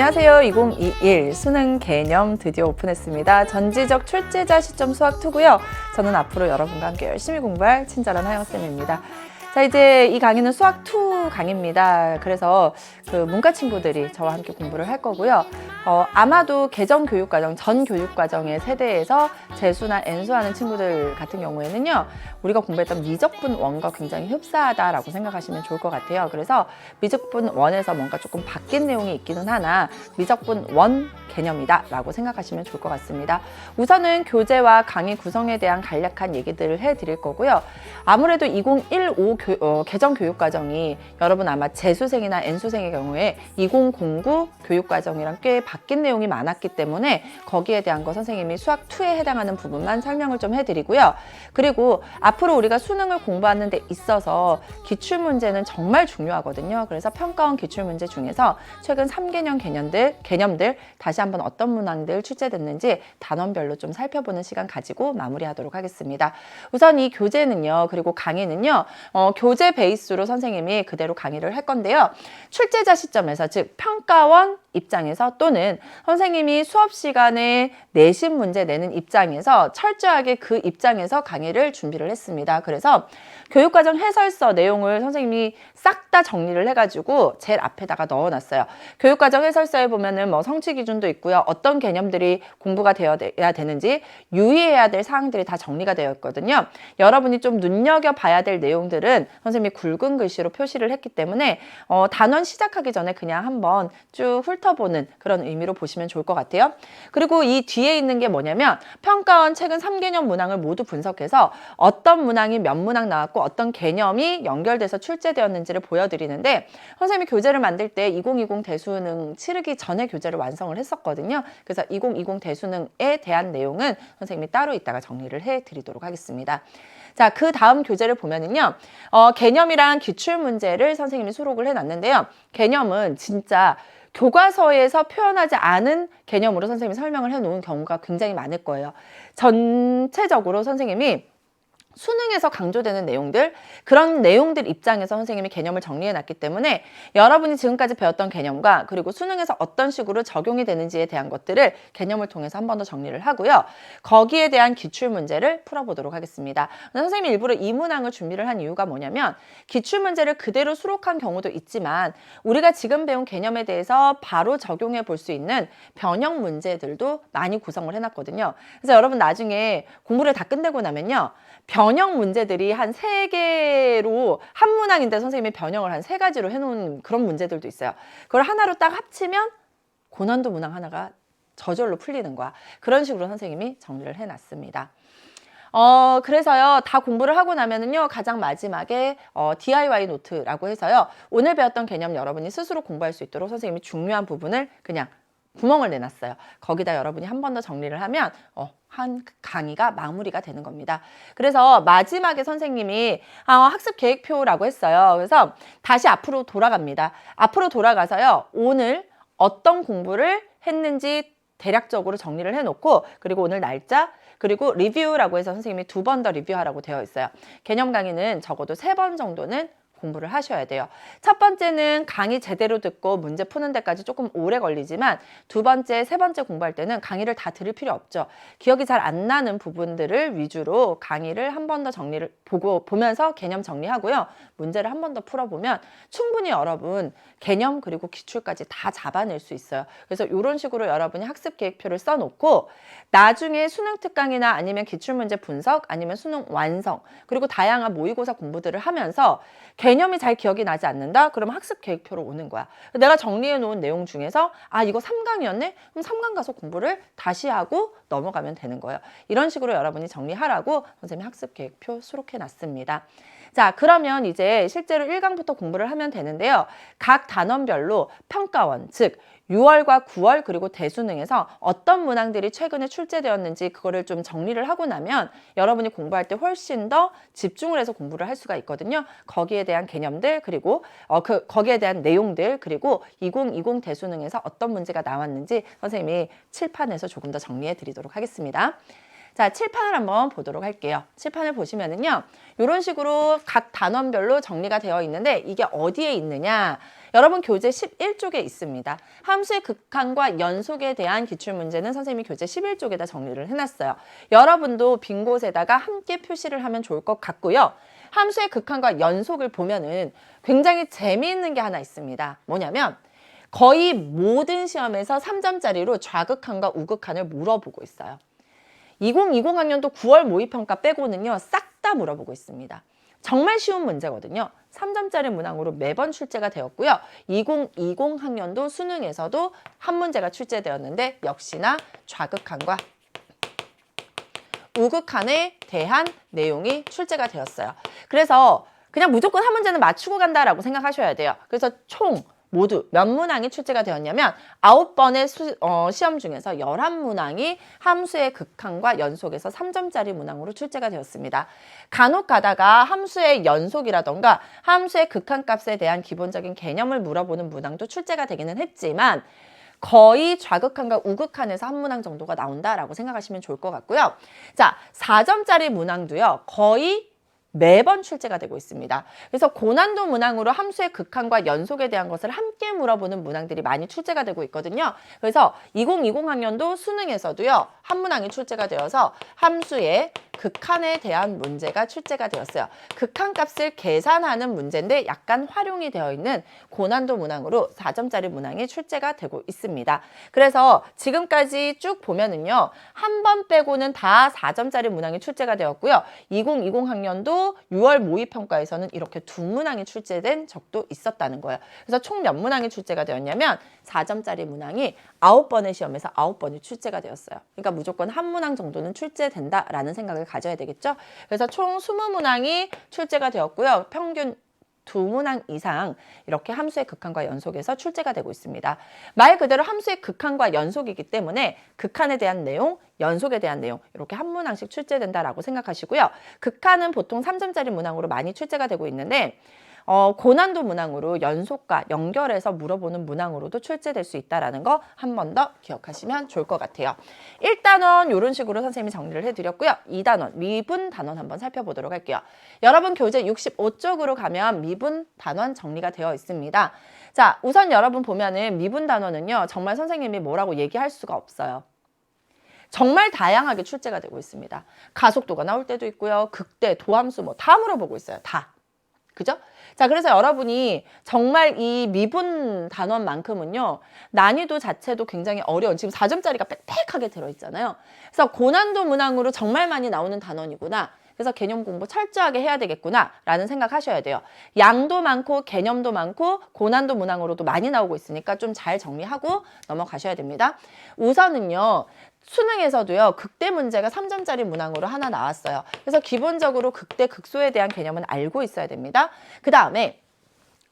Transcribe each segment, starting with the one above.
안녕하세요. 2021 수능 개념 드디어 오픈했습니다. 전지적 출제자 시점 수학2고요. 저는 앞으로 여러분과 함께 열심히 공부할 친절한 하영쌤입니다. 자, 이제 이 강의는 수학2 강의입니다. 그래서 그 문과 친구들이 저와 함께 공부를 할 거고요. 아마도 개정 교육과정, 전 교육과정의 세대에서 재수나 N수 하는 친구들 같은 경우에는요, 우리가 공부했던 미적분 1과 굉장히 흡사하다라고 생각하시면 좋을 것 같아요. 그래서 미적분 1에서 뭔가 조금 바뀐 내용이 있기는 하나 미적분 1 개념이다 라고 생각하시면 좋을 것 같습니다. 우선은 교재와 강의 구성에 대한 간략한 얘기들을 해드릴 거고요. 아무래도 2015 개정 교육과정이 여러분 아마 재수생이나 N수생의 경우에 2009 교육과정이랑 꽤 바뀐 내용이 많았기 때문에 거기에 대한 거 선생님이 수학2에 해당하는 부분만 설명을 좀 해드리고요. 그리고 앞으로 우리가 수능을 공부하는 데 있어서 기출문제는 정말 중요하거든요. 그래서 평가원 기출문제 중에서 최근 3개년 개념들 다시 한번 어떤 문항들 출제됐는지 단원별로 좀 살펴보는 시간 가지고 마무리하도록 하겠습니다. 우선 이 교재는요, 그리고 강의는요, 교재 베이스로 선생님이 그대로 강의를 할 건데요. 출제자 시점에서, 즉 평가원 입장에서 또는 선생님이 수업 시간에 내신 문제 내는 입장에서 철저하게 그 입장에서 강의를 준비를 했습니다. 그래서 교육과정 해설서 내용을 선생님이 싹 다 정리를 해가지고 제일 앞에다가 넣어놨어요. 교육과정 해설서에 보면은 뭐 성취 기준도 있고요. 어떤 개념들이 공부가 되어야 되는지 유의해야 될 사항들이 다 정리가 되어 있거든요. 여러분이 좀 눈여겨봐야 될 내용들은 선생님이 굵은 글씨로 표시를 했기 때문에 단원 시작하기 전에 그냥 한번 쭉 훑어보는 그런 의미로 보시면 좋을 것 같아요. 그리고 이 뒤에 있는 게 뭐냐면 평가원 최근 3개년 문항을 모두 분석해서 어떤 문항이 몇 문항 나왔고 어떤 개념이 연결돼서 출제되었는지를 보여드리는데, 선생님이 교재를 만들 때 2020 대수능 치르기 전에 교재를 완성을 했었거든요. 그래서 2020 대수능에 대한 내용은 선생님이 따로 이따가 정리를 해드리도록 하겠습니다. 자, 그 다음 교재를 보면은요, 개념이랑 기출문제를 선생님이 수록을 해놨는데요. 개념은 진짜 교과서에서 표현하지 않은 개념으로 선생님이 설명을 해놓은 경우가 굉장히 많을 거예요. 전체적으로 선생님이 수능에서 강조되는 내용들, 그런 내용들 입장에서 선생님이 개념을 정리해놨기 때문에 여러분이 지금까지 배웠던 개념과 그리고 수능에서 어떤 식으로 적용이 되는지에 대한 것들을 개념을 통해서 한 번 더 정리를 하고요. 거기에 대한 기출문제를 풀어보도록 하겠습니다. 선생님이 일부러 이 문항을 준비를 한 이유가 뭐냐면 기출문제를 그대로 수록한 경우도 있지만 우리가 지금 배운 개념에 대해서 바로 적용해 볼 수 있는 변형 문제들도 많이 구성을 해놨거든요. 그래서 여러분 나중에 공부를 다 끝내고 나면요, 변형 문제들이 한 3개로 한 문항인데 선생님이 변형을 한 3가지로 해놓은 그런 문제들도 있어요. 그걸 하나로 딱 합치면 고난도 문항 하나가 저절로 풀리는 거야. 그런 식으로 선생님이 정리를 해놨습니다. 그래서요, 다 공부를 하고 나면은요, 가장 마지막에 DIY 노트라고 해서요, 오늘 배웠던 개념 여러분이 스스로 공부할 수 있도록 선생님이 중요한 부분을 그냥 구멍을 내놨어요. 거기다 여러분이 한 번 더 정리를 하면 한 강의가 마무리가 되는 겁니다. 그래서 마지막에 선생님이 학습 계획표라고 했어요. 그래서 다시 앞으로 돌아갑니다. 앞으로 돌아가서요, 오늘 어떤 공부를 했는지 대략적으로 정리를 해놓고, 그리고 오늘 날짜, 그리고 리뷰라고 해서 선생님이 2번 더 리뷰하라고 되어 있어요. 개념 강의는 적어도 3번 정도는 공부를 하셔야 돼요. 첫 번째는 강의 제대로 듣고 문제 푸는 데까지 조금 오래 걸리지만 두 번째, 세 번째 공부할 때는 강의를 다 들을 필요 없죠. 기억이 잘 안 나는 부분들을 위주로 강의를 한 번 더 정리를 보면서 개념 정리하고요. 문제를 한 번 더 풀어보면 충분히 여러분 개념 그리고 기출까지 다 잡아낼 수 있어요. 그래서 이런 식으로 여러분이 학습 계획표를 써놓고 나중에 수능 특강이나 아니면 기출문제 분석 아니면 수능 완성 그리고 다양한 모의고사 공부들을 하면서 개념이 잘 기억이 나지 않는다? 그러면 학습 계획표로 오는 거야. 내가 정리해 놓은 내용 중에서 이거 3강이었네? 그럼 3강 가서 공부를 다시 하고 넘어가면 되는 거예요. 이런 식으로 여러분이 정리하라고 선생님이 학습 계획표 수록해 놨습니다. 자, 그러면 이제 실제로 1강부터 공부를 하면 되는데요. 각 단원별로 평가원, 즉 6월과 9월 그리고 대수능에서 어떤 문항들이 최근에 출제되었는지 그거를 좀 정리를 하고 나면 여러분이 공부할 때 훨씬 더 집중을 해서 공부를 할 수가 있거든요. 거기에 대한 개념들 그리고 거기에 대한 내용들 그리고 2020 대수능에서 어떤 문제가 나왔는지 선생님이 칠판에서 조금 더 정리해 드리도록 하겠습니다. 자, 칠판을 한번 보도록 할게요. 칠판을 보시면은요, 이런 식으로 각 단원별로 정리가 되어 있는데 이게 어디에 있느냐? 여러분 교재 11쪽에 있습니다. 함수의 극한과 연속에 대한 기출문제는 선생님이 교재 11쪽에다 정리를 해놨어요. 여러분도 빈 곳에다가 함께 표시를 하면 좋을 것 같고요. 함수의 극한과 연속을 보면은 굉장히 재미있는 게 하나 있습니다. 뭐냐면 거의 모든 시험에서 3점짜리로 좌극한과 우극한을 물어보고 있어요. 2020 학년도 9월 모의평가 빼고는요, 싹 다 물어보고 있습니다. 정말 쉬운 문제거든요. 3점짜리 문항으로 매번 출제가 되었고요. 2020 학년도 수능에서도 한 문제가 출제되었는데 역시나 좌극한과 우극한에 대한 내용이 출제가 되었어요. 그래서 그냥 무조건 한 문제는 맞추고 간다라고 생각하셔야 돼요. 그래서 총 모두 몇 문항이 출제가 되었냐면 9번의 시험 중에서 11문항이 함수의 극한과 연속에서 3점짜리 문항으로 출제가 되었습니다. 간혹 가다가 함수의 연속이라던가 함수의 극한값에 대한 기본적인 개념을 물어보는 문항도 출제가 되기는 했지만 거의 좌극한과 우극한에서 한 문항 정도가 나온다라고 생각하시면 좋을 것 같고요. 자, 4점짜리 문항도요, 거의 매번 출제가 되고 있습니다. 그래서 고난도 문항으로 함수의 극한과 연속에 대한 것을 함께 물어보는 문항들이 많이 출제가 되고 있거든요. 그래서 2020 학년도 수능에서도요, 한 문항이 출제가 되어서 함수의 극한에 대한 문제가 출제가 되었어요. 극한값을 계산하는 문제인데 약간 활용이 되어 있는 고난도 문항으로 4점짜리 문항이 출제가 되고 있습니다. 그래서 지금까지 쭉 보면은요, 한 번 빼고는 다 4점짜리 문항이 출제가 되었고요. 2020 학년도 6월 모의평가에서는 이렇게 두 문항이 출제된 적도 있었다는 거예요. 그래서 총 몇 문항이 출제가 되었냐면 4점짜리 문항이 9번의 시험에서 9번이 출제가 되었어요. 그러니까 무조건 한 문항 정도는 출제된다라는 생각을 가져야 되겠죠. 그래서 총 20문항이 출제가 되었고요. 평균 2문항 이상 이렇게 함수의 극한과 연속에서 출제가 되고 있습니다. 말 그대로 함수의 극한과 연속이기 때문에 극한에 대한 내용, 연속에 대한 내용 이렇게 한 문항씩 출제된다라고 생각하시고요. 극한은 보통 3점짜리 문항으로 많이 출제가 되고 있는데 고난도 문항으로 연속과 연결해서 물어보는 문항으로도 출제될 수 있다는 거 한 번 더 기억하시면 좋을 것 같아요. 1단원 이런 식으로 선생님이 정리를 해드렸고요. 2단원 미분 단원 한번 살펴보도록 할게요. 여러분 교재 65쪽으로 가면 미분 단원 정리가 되어 있습니다. 자, 우선 여러분 보면은 미분 단원은요, 정말 선생님이 뭐라고 얘기할 수가 없어요. 정말 다양하게 출제가 되고 있습니다. 가속도가 나올 때도 있고요. 극대, 도함수 뭐 다 물어보고 있어요. 다. 그죠? 자, 그래서 여러분이 정말 이 미분 단원만큼은요, 난이도 자체도 굉장히 어려운, 지금 4점짜리가 빽빽하게 들어있잖아요. 그래서 고난도 문항으로 정말 많이 나오는 단원이구나. 그래서 개념 공부 철저하게 해야 되겠구나 라는 생각하셔야 돼요. 양도 많고 개념도 많고 고난도 문항으로도 많이 나오고 있으니까 좀 잘 정리하고 넘어가셔야 됩니다. 우선은요, 수능에서도요, 극대 문제가 3점짜리 문항으로 하나 나왔어요. 그래서 기본적으로 극대 극소에 대한 개념은 알고 있어야 됩니다. 그 다음에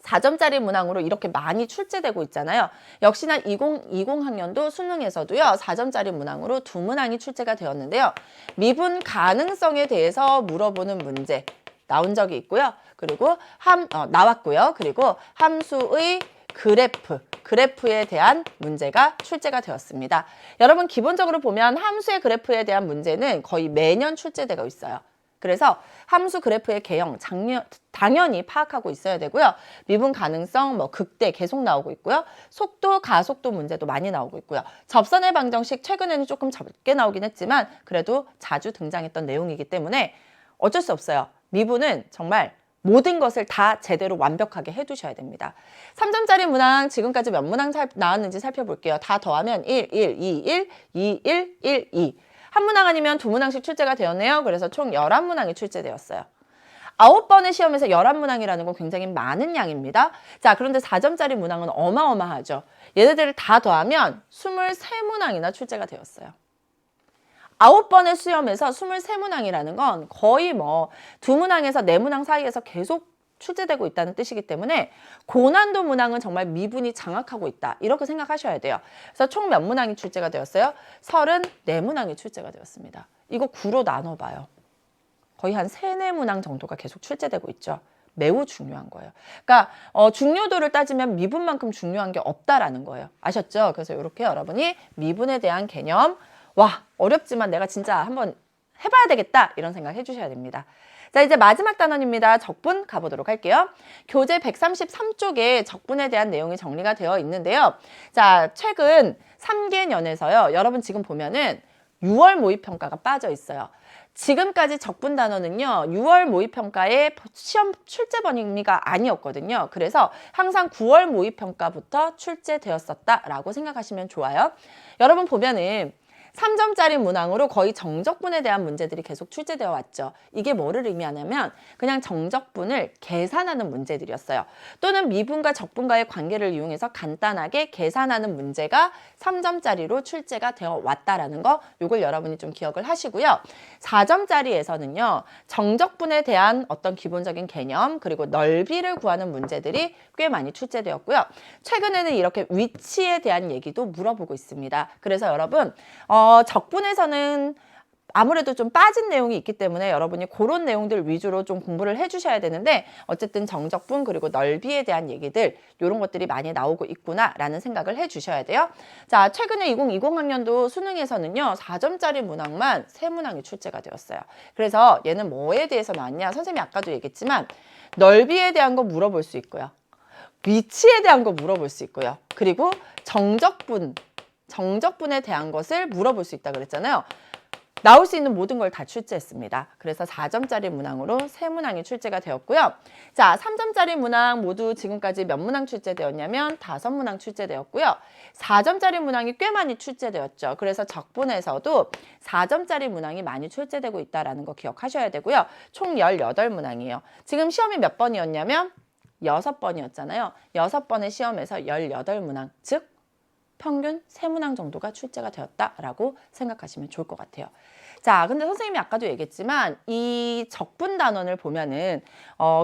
4점짜리 문항으로 이렇게 많이 출제되고 있잖아요. 역시나 2020 학년도 수능에서도요, 4점짜리 문항으로 두 문항이 출제가 되었는데요. 미분 가능성에 대해서 물어보는 문제 나온 적이 있고요. 그리고 나왔고요. 그리고 함수의 그래프에 대한 문제가 출제가 되었습니다. 여러분 기본적으로 보면 함수의 그래프에 대한 문제는 거의 매년 출제되고 있어요. 그래서 함수 그래프의 개형 당연히 파악하고 있어야 되고요. 미분 가능성, 극대 계속 나오고 있고요. 속도, 가속도 문제도 많이 나오고 있고요. 접선의 방정식 최근에는 조금 적게 나오긴 했지만 그래도 자주 등장했던 내용이기 때문에 어쩔 수 없어요. 미분은 정말 모든 것을 다 제대로 완벽하게 해두셔야 됩니다. 3점짜리 문항 지금까지 몇 문항 나왔는지 살펴볼게요. 다 더하면 1, 1, 2, 1, 2, 1, 1, 2. 한 문항 아니면 두 문항씩 출제가 되었네요. 그래서 총 11문항이 출제되었어요. 9번의 시험에서 11문항이라는 건 굉장히 많은 양입니다. 자, 그런데 4점짜리 문항은 어마어마하죠. 얘네들을 다 더하면 23문항이나 출제가 되었어요. 9번의 시험에서 23문항이라는 건 거의 두 문항에서 네 문항 사이에서 계속 출제되고 있다는 뜻이기 때문에 고난도 문항은 정말 미분이 장악하고 있다. 이렇게 생각하셔야 돼요. 그래서 총 몇 문항이 출제가 되었어요? 34문항이 출제가 되었습니다. 이거 9로 나눠봐요. 거의 한 3, 4문항 정도가 계속 출제되고 있죠. 매우 중요한 거예요. 그러니까 중요도를 따지면 미분만큼 중요한 게 없다라는 거예요. 아셨죠? 그래서 이렇게 여러분이 미분에 대한 개념, 와 어렵지만 내가 진짜 한번 해봐야 되겠다 이런 생각 해주셔야 됩니다. 자, 이제 마지막 단원입니다. 적분 가보도록 할게요. 교재 133쪽에 적분에 대한 내용이 정리가 되어 있는데요. 자, 최근 3개년에서요. 여러분 지금 보면은 6월 모의평가가 빠져 있어요. 지금까지 적분 단원은요. 6월 모의평가의 시험 출제 범위가 아니었거든요. 그래서 항상 9월 모의평가부터 출제되었었다라고 생각하시면 좋아요. 여러분 보면은 3점짜리 문항으로 거의 정적분에 대한 문제들이 계속 출제되어 왔죠. 이게 뭐를 의미하냐면 그냥 정적분을 계산하는 문제들이었어요. 또는 미분과 적분과의 관계를 이용해서 간단하게 계산하는 문제가 3점짜리로 출제가 되어 왔다라는 거, 요걸 여러분이 좀 기억을 하시고요. 4점짜리에서는요. 정적분에 대한 어떤 기본적인 개념 그리고 넓이를 구하는 문제들이 꽤 많이 출제되었고요. 최근에는 이렇게 위치에 대한 얘기도 물어보고 있습니다. 그래서 여러분 적분에서는 아무래도 좀 빠진 내용이 있기 때문에 여러분이 그런 내용들 위주로 좀 공부를 해주셔야 되는데 어쨌든 정적분 그리고 넓이에 대한 얘기들 이런 것들이 많이 나오고 있구나라는 생각을 해주셔야 돼요. 자, 최근에 2020 학년도 수능에서는요. 4점짜리 문항만 3문항이 출제가 되었어요. 그래서 얘는 뭐에 대해서 나왔냐? 선생님이 아까도 얘기했지만 넓이에 대한 거 물어볼 수 있고요. 위치에 대한 거 물어볼 수 있고요. 그리고 정적분에 대한 것을 물어볼 수 있다 그랬잖아요. 나올 수 있는 모든 걸 다 출제했습니다. 그래서 4점짜리 문항으로 3문항이 출제가 되었고요. 자, 3점짜리 문항 모두 지금까지 몇 문항 출제되었냐면 5문항 출제되었고요. 4점짜리 문항이 꽤 많이 출제되었죠. 그래서 적분에서도 4점짜리 문항이 많이 출제되고 있다는 거 기억하셔야 되고요. 총 18문항이에요. 지금 시험이 몇 번이었냐면 6번이었잖아요. 6번의 시험에서 18문항, 즉 평균 3문항 정도가 출제가 되었다라고 생각하시면 좋을 것 같아요. 자, 근데 선생님이 아까도 얘기했지만 이 적분 단원을 보면은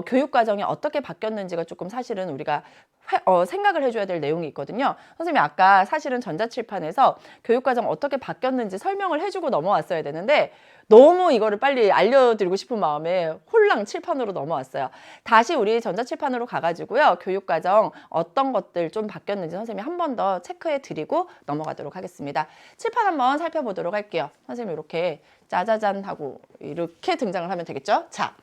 교육과정이 어떻게 바뀌었는지가 조금 사실은 우리가 생각을 해줘야 될 내용이 있거든요. 선생님이 아까 사실은 전자칠판에서 교육과정 어떻게 바뀌었는지 설명을 해주고 넘어왔어야 되는데 너무 이거를 빨리 알려드리고 싶은 마음에 홀랑 칠판으로 넘어왔어요. 다시 우리 전자칠판으로 가가지고요. 교육과정 어떤 것들 좀 바뀌었는지 선생님이 한 번 더 체크해 드리고 넘어가도록 하겠습니다. 칠판 한번 살펴보도록 할게요. 선생님 이렇게 짜자잔 하고 이렇게 등장을 하면 되겠죠? 자.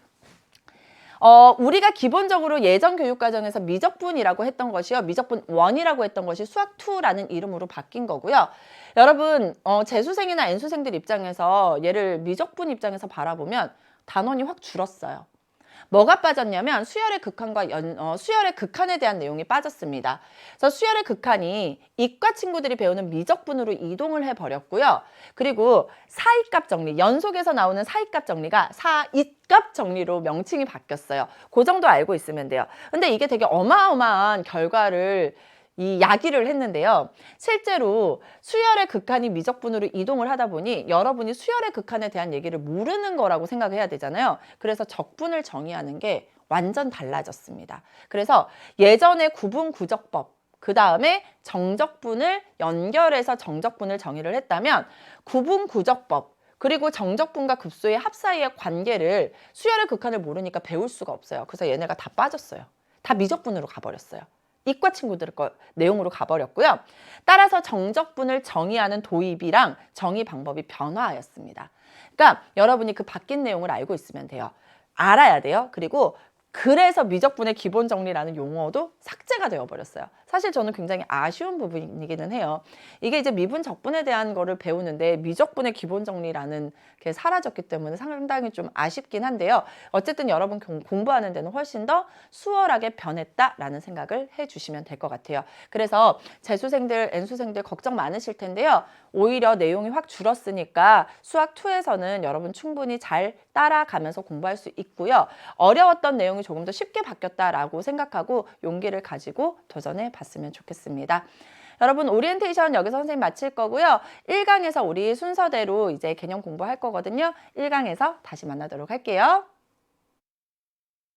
우리가 기본적으로 예전 교육과정에서 미적분이라고 했던 것이요. 미적분 1이라고 했던 것이 수학 2라는 이름으로 바뀐 거고요. 여러분, 재수생이나 N수생들 입장에서 얘를 미적분 입장에서 바라보면 단원이 확 줄었어요. 뭐가 빠졌냐면 수열의 극한과 수열의 극한에 대한 내용이 빠졌습니다. 그래서 수열의 극한이 이과 친구들이 배우는 미적분으로 이동을 해버렸고요. 그리고 사이값 정리, 연속에서 나오는 사이값 정리가 사이값 정리로 명칭이 바뀌었어요. 그 정도 알고 있으면 돼요. 근데 이게 되게 어마어마한 결과를 야기를 했는데요. 실제로 수열의 극한이 미적분으로 이동을 하다 보니 여러분이 수열의 극한에 대한 얘기를 모르는 거라고 생각해야 되잖아요. 그래서 적분을 정의하는 게 완전 달라졌습니다. 그래서 예전에 구분구적법, 그 다음에 정적분을 연결해서 정적분을 정의를 했다면 구분구적법, 그리고 정적분과 급수의 합 사이의 관계를 수열의 극한을 모르니까 배울 수가 없어요. 그래서 얘네가 다 빠졌어요. 다 미적분으로 가버렸어요. 이과 친구들 거 내용으로 가버렸고요. 따라서 정적분을 정의하는 도입이랑 정의 방법이 변화하였습니다. 그러니까 여러분이 그 바뀐 내용을 알고 있으면 돼요. 알아야 돼요. 그리고 그래서 미적분의 기본 정리라는 용어도 삭제가 되어버렸어요. 사실 저는 굉장히 아쉬운 부분이기는 해요. 이게 이제 미분 적분에 대한 거를 배우는데 미적분의 기본 정리라는 게 사라졌기 때문에 상당히 좀 아쉽긴 한데요. 어쨌든 여러분 공부하는 데는 훨씬 더 수월하게 변했다라는 생각을 해주시면 될 것 같아요. 그래서 재수생들, N수생들 걱정 많으실 텐데요. 오히려 내용이 확 줄었으니까 수학 2에서는 여러분 충분히 잘 따라가면서 공부할 수 있고요. 어려웠던 내용이 조금 더 쉽게 바뀌었다라고 생각하고 용기를 가지고 도전해 봤으면 좋겠습니다. 여러분 오리엔테이션 여기서 선생님 마칠 거고요. 1강에서 우리 순서대로 이제 개념 공부할 거거든요. 1강에서 다시 만나도록 할게요.